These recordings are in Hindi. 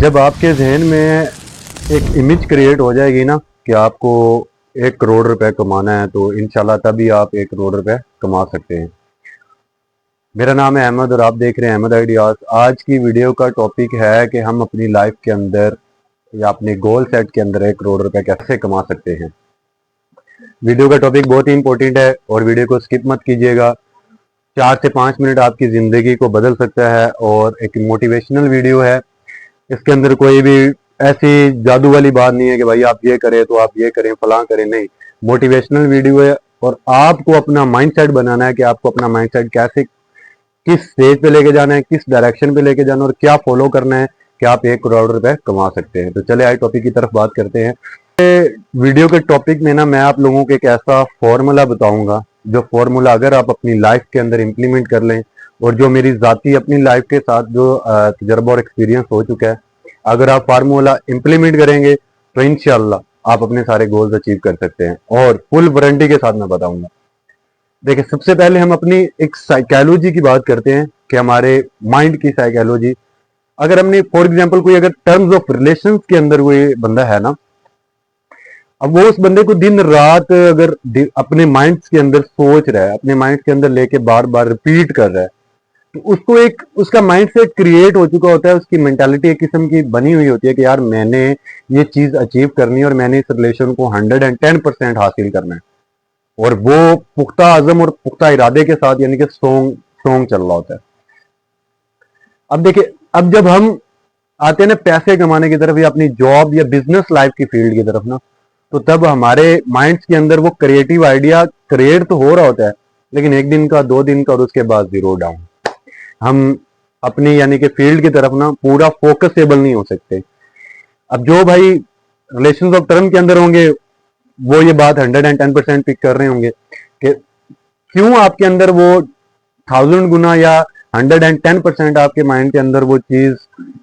जब आपके जहन में एक इमेज क्रिएट हो जाएगी ना कि आपको 1 करोड़ रुपए कमाना है, तो इंशाल्लाह तभी आप 1 करोड़ रुपए कमा सकते हैं। मेरा नाम है अहमद और आप देख रहे हैं अहमद आइडियाज। आज की वीडियो का टॉपिक है कि हम अपनी लाइफ के अंदर या अपने गोल सेट के अंदर 1 करोड़ रुपए कैसे कमा सकते हैं। वीडियो का टॉपिक बहुत ही इंपॉर्टेंट है और वीडियो को स्किप मत कीजिएगा। 4 से 5 मिनट आपकी ज़िंदगी को बदल सकता है और एक मोटिवेशनल वीडियो है। इसके अंदर कोई भी ऐसी जादू वाली बात नहीं है कि भाई आप ये करें तो आप ये करें फलां करें, नहीं। मोटिवेशनल वीडियो है और आपको अपना माइंडसेट बनाना है कि आपको अपना माइंडसेट कैसे, किस स्टेज पे लेके जाना है, किस डायरेक्शन पे लेके जाना है और क्या फॉलो करना है कि आप 1 करोड़ रुपए कमा सकते हैं। तो चले आए टॉपिक की तरफ बात करते हैं। वीडियो के टॉपिक में ना मैं आप लोगों को एक ऐसा फॉर्मूला बताऊंगा, जो फॉर्मूला अगर आप अपनी लाइफ के अंदर इम्प्लीमेंट कर लें और जो मेरी जाती अपनी लाइफ के साथ जो तजर्बा और एक्सपीरियंस हो चुका है, अगर आप फार्मूला इम्प्लीमेंट करेंगे तो इंशाल्लाह आप अपने सारे गोल्स अचीव कर सकते हैं और फुल वारंटी के साथ मैं बताऊंगा। देखिए, सबसे पहले हम अपनी एक साइकोलॉजी की बात करते हैं कि हमारे माइंड की साइकोलॉजी। अगर हमने फॉर एग्जांपल कोई अगर टर्म्स ऑफ रिलेशंस के अंदर कोई बंदा है ना, अब वो उस बंदे को दिन रात अगर अपने माइंड के अंदर सोच रहा है, अपने माइंड के अंदर लेके बार बार रिपीट कर रहा है, तो उसको एक उसका माइंड सेट क्रिएट हो चुका होता है, उसकी मेंटालिटी एक किस्म की बनी हुई होती है कि यार मैंने ये चीज अचीव करनी है और मैंने इस रिलेशन को 110% हासिल करना है। और वो पुख्ता आजम और पुख्ता इरादे के साथ यानी कि स्ट्रॉन्ग स्ट्रॉन्ग चल रहा होता है। अब देखिए, अब जब हम आते हैं ना पैसे कमाने की तरफ या अपनी जॉब या बिजनेस लाइफ की फील्ड की तरफ ना, तो तब हमारे माइंड्स के अंदर वो क्रिएटिव आइडिया क्रिएट तो हो रहा होता है, लेकिन 1 दिन का 2 दिन का और उसके बाद जीरो डाउन। हम अपनी यानी कि फील्ड की तरफ ना पूरा फोकसेबल नहीं हो सकते। अब जो भाई रिलेशंस ऑफ टर्म के अंदर होंगे वो ये बात 110% पिक कर रहे होंगे कि क्यों आपके अंदर वो 1000 गुना या 110% आपके माइंड के अंदर वो चीज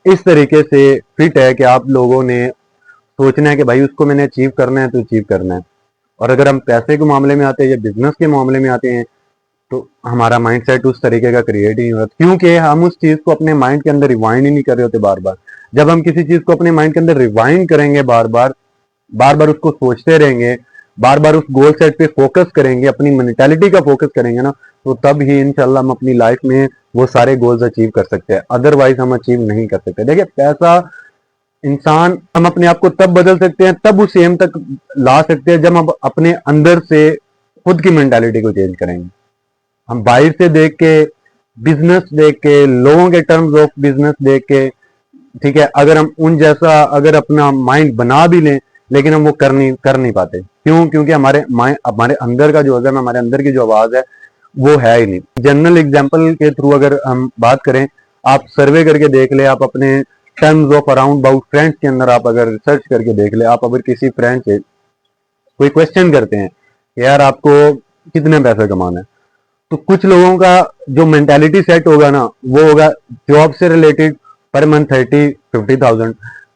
इस तरीके से फिट है कि आप लोगों ने सोचना है कि भाई उसको मैंने अचीव करना है तो अचीव करना है। और अगर हम पैसे के मामले में आते हैं या बिजनेस के मामले में आते हैं तो हमारा माइंडसेट उस तरीके का क्रिएट ही नहीं होता, क्योंकि हम उस चीज को अपने माइंड के अंदर रिवाइंड ही नहीं कर रहे होते बार बार। जब हम किसी चीज को अपने माइंड के अंदर रिवाइंड करेंगे, बार बार उसको सोचते रहेंगे, बार बार उस गोल सेट पे फोकस करेंगे, अपनी मेंटालिटी का फोकस करेंगे ना, तो तब ही इंशाल्लाह हम अपनी लाइफ में वो सारे गोल्स अचीव कर सकते हैं। अदरवाइज हम अचीव नहीं कर सकते। देखिए, पैसा इंसान हम अपने आप को तब बदल सकते हैं, तब उस एम तक ला सकते हैं जब हम अपने अंदर से खुद की मेंटालिटी को चेंज करेंगे। हम बाहर से देख के, बिजनेस देख के, लोगों के टर्म्स ऑफ बिजनेस देख के, ठीक है, अगर हम उन जैसा अगर अपना माइंड बना भी लें, लेकिन हम वो कर नहीं पाते। क्यों? क्योंकि हमारे अंदर का जो है, हमारे अंदर की जो आवाज है वो है ही नहीं। जनरल एग्जांपल के थ्रू अगर हम बात करें, आप सर्वे करके देख ले, आप अपने terms of around about friends के अंदर आप अगर रिसर्च करके देख ले, आप अगर किसी फ्रेंड से कोई क्वेश्चन करते हैं कि यार आपको कितने पैसे कमाना है, तो कुछ लोगों का जो मेंटालिटी सेट होगा ना वो होगा जॉब से रिलेटेड, पर मंथ 30-50,000।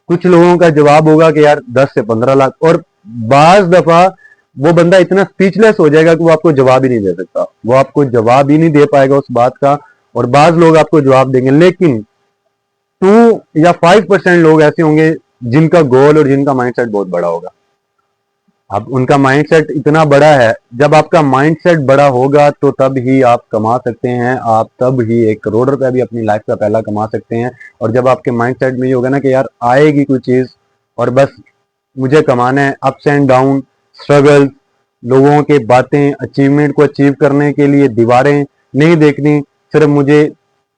कुछ लोगों का जवाब होगा कि यार 10 से 15 लाख। और बाज दफा वो बंदा इतना स्पीचलेस हो जाएगा कि वो आपको जवाब ही नहीं दे सकता, वो आपको जवाब ही नहीं दे पाएगा उस बात का। और बाज लोग आपको जवाब देंगे, लेकिन 2 या 5% लोग ऐसे होंगे जिनका गोल और जिनका माइंडसेट बहुत बड़ा होगा। अब उनका माइंडसेट इतना बड़ा है, जब आपका माइंडसेट बड़ा होगा तो तब ही आप कमा सकते हैं, आप तब ही 1 करोड़ रुपए भी अपनी लाइफ का पहला कमा सकते हैं। और जब आपके माइंडसेट में ये होगा ना कि यार आएगी कोई चीज और बस मुझे कमाना है, अप्स एंड डाउन, स्ट्रगल, लोगों के बातें, अचीवमेंट को अचीव करने के लिए दीवारें नहीं देखनी, सिर्फ मुझे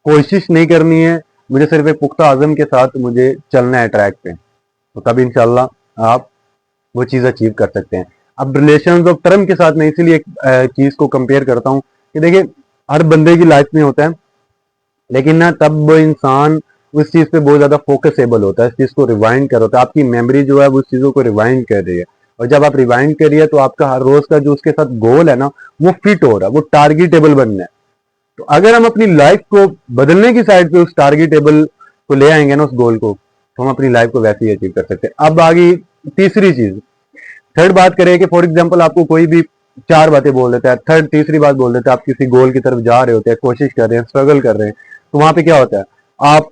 कोशिश नहीं करनी है, मुझे सिर्फ एक पुख्ता आज़म के साथ मुझे चलना है ट्रैक पे, तो तब इंशाल्लाह आप वो चीज अचीव कर सकते हैं। अब रिलेशंस ऑफ टर्म के साथ मैं इसीलिए एक चीज को कंपेयर करता हूँ कि देखिए, हर बंदे की लाइफ में होता है, लेकिन ना तब इंसान उस चीज पे बहुत ज्यादा फोकसेबल होता है, इस चीज को रिवाइंड कर होता है। आपकी मेमोरी जो है वो उस चीजों को रिवाइंड कर रही है, और जब आप रिवाइंड कर रही है तो आपका हर रोज का जो उसके साथ गोल है ना वो फिट हो रहा है, वो टारगेटेबल बनना है। तो अगर हम अपनी लाइफ को बदलने की साइड पे उस टारगेटेबल को ले आएंगे ना, उस गोल को, तो हम अपनी लाइफ को वैसे ही अचीव कर सकते हैं। अब आगे तीसरी चीज, थर्ड बात करें कि फॉर एग्जांपल आपको कोई भी 4 बातें बोल देता है, तीसरी बात बोल देता है, आप किसी गोल की तरफ जा रहे होते हैं, कोशिश कर रहे हैं, स्ट्रगल कर रहे हैं, तो वहां पे क्या होता है, आप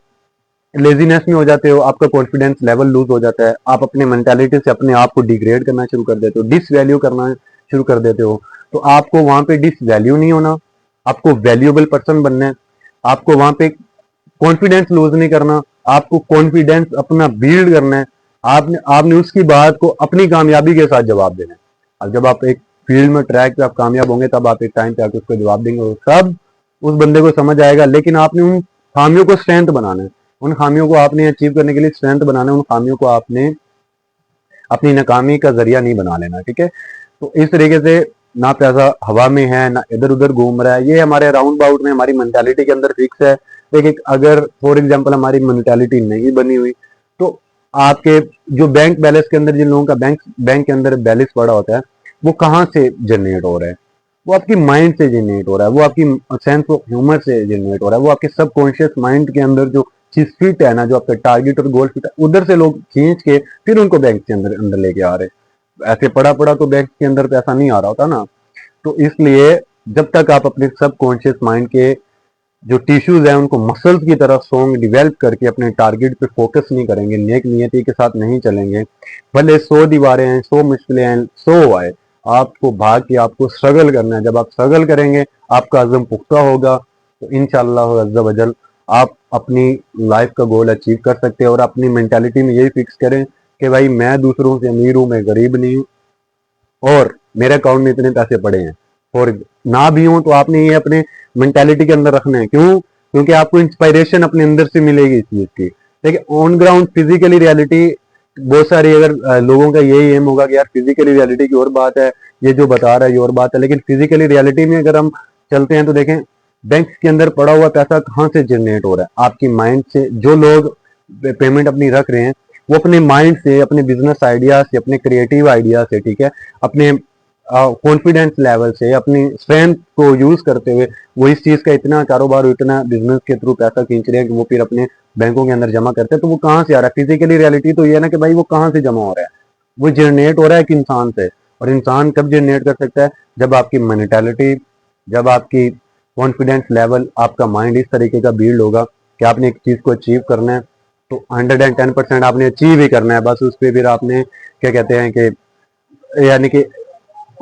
लेजीनेस में हो जाते हो, आपका कॉन्फिडेंस लेवल लूज हो जाता है, आप अपने मेंटालिटी से अपने आप को डिग्रेड करना शुरू कर देते हो, डिसवैल्यू करना शुरू कर देते हो। तो आपको वहां पे डिसवैल्यू नहीं होना, आपको वैल्यूएबल पर्सन बनना है, आपको वहां पे कॉन्फिडेंस लूज नहीं करना, आपको कॉन्फिडेंस अपना बिल्ड करना है। आपने आपने उसकी बात को अपनी कामयाबी के साथ जवाब देना है। अब जब आप एक फील्ड में ट्रैक पे आप कामयाब होंगे, तब आप एक टाइम पे आके उसको जवाब देंगे, तब उस बंदे को समझ आएगा। लेकिन आपने उन खामियों को स्ट्रेंथ बनाना है, उन खामियों को आपने अचीव करने के लिए स्ट्रेंथ बनाना है, उन खामियों को आपने अपनी नाकामी का जरिया नहीं बना लेना। ठीक है, तो इस तरीके से ना पैसा हवा में है ना इधर उधर घूम रहा है, ये हमारे राउंड बाउट में हमारी मेंटालिटी के अंदर फिक्स है। लेकिन अगर फॉर एग्जांपल हमारी मेंटालिटी नहीं बनी हुई, तो आपके जो बैंक बैलेंस के अंदर, जिन लोगों का बैंक के अंदर बैलेंस पड़ा होता है, वो कहाँ से जनरेट हो रहा है? वो आपकी माइंड से जनरेट हो रहा है, वो आपकी सेंस ऑफ ह्यूमर से जनरेट हो रहा है, वो आपके सबकॉन्शियस माइंड के अंदर जो चीज फिट है ना, जो आपका टारगेट और गोल फिट है, उधर से लोग खींच के फिर उनको बैंक के अंदर अंदर लेके आ रहे हैं। ऐसे पड़ा पड़ा तो बैंक के अंदर पैसा नहीं आ रहा होता ना। तो इसलिए जब तक आप अपने सबकॉन्शियस माइंड के जो टिश्यूज है उनको मसल्स की तरह स्ट्रॉन्ग डेवलप करके अपने टारगेट पे फोकस नहीं करेंगे, नेक नियति के साथ नहीं चलेंगे, भले 100 दीवारें हैं, 100 मुश्किलें हैं, 100 आए, आपको भाग के आपको स्ट्रगल करना है। जब आप स्ट्रगल करेंगे, आपका अज़म पुख्ता होगा, तो इंशाअल्लाह अज़्ज़ा वजल आप अपनी लाइफ का गोल अचीव कर सकते हैं। और अपनी मेंटालिटी में यही फिक्स करें कि भाई मैं दूसरों से अमीर हूँ, मैं गरीब नहीं हूँ, और मेरे अकाउंट में इतने पैसे पड़े हैं। और ना भी हो तो आपने ये अपने मेंटालिटी के अंदर रखना है। क्यों? क्योंकि आपको इंस्पायरेशन अपने अंदर से मिलेगी इस चीज की। देखिए, ऑन ग्राउंड फिजिकली रियलिटी बहुत सारी, अगर लोगों का यही एम होगा कि यार फिजिकली रियलिटी की और बात है, ये जो बता रहा है ये और बात है, लेकिन फिजिकली रियलिटी में अगर हम चलते हैं तो देखें, बैंक के अंदर पड़ा हुआ पैसा कहाँ से जनरेट हो रहा है? आपकी माइंड से। जो लोग पेमेंट अपनी रख रहे हैं, वो अपने माइंड से, अपने बिजनेस आइडिया से, अपने क्रिएटिव आइडिया से, ठीक है, अपने कॉन्फिडेंस लेवल से, अपनी स्ट्रेंथ को यूज करते हुए वो इस चीज का इतना कारोबार, इतना बिजनेस के थ्रू पैसा खींच रहे हैं कि वो फिर अपने बैंकों के अंदर जमा करते हैं। तो वो कहाँ से आ रहा है? फिजिकली रियलिटी तो ये है ना कि भाई वो कहाँ से जमा हो रहा है? वो जनरेट हो रहा है एक इंसान से। और इंसान कब जनरेट कर सकता है? जब आपकी मेंटालिटी, जब आपकी कॉन्फिडेंस लेवल, आपका माइंड इस तरीके का बिल्ड होगा कि आपने एक चीज को अचीव करना है, तो 110% आपने अचीव ही करना है। बस उस पर फिर आपने क्या कहते हैं कि, यानी कि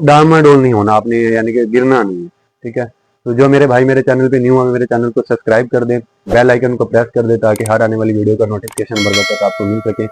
डामाडोल नहीं होना आपने, यानी कि गिरना नहीं है। ठीक है, तो जो मेरे भाई मेरे चैनल पे न्यू है, मेरे चैनल को सब्सक्राइब कर दें, बेल आइकन को प्रेस कर दें, ताकि हर आने वाली वीडियो का नोटिफिकेशन बर वक्त आपको मिल सके।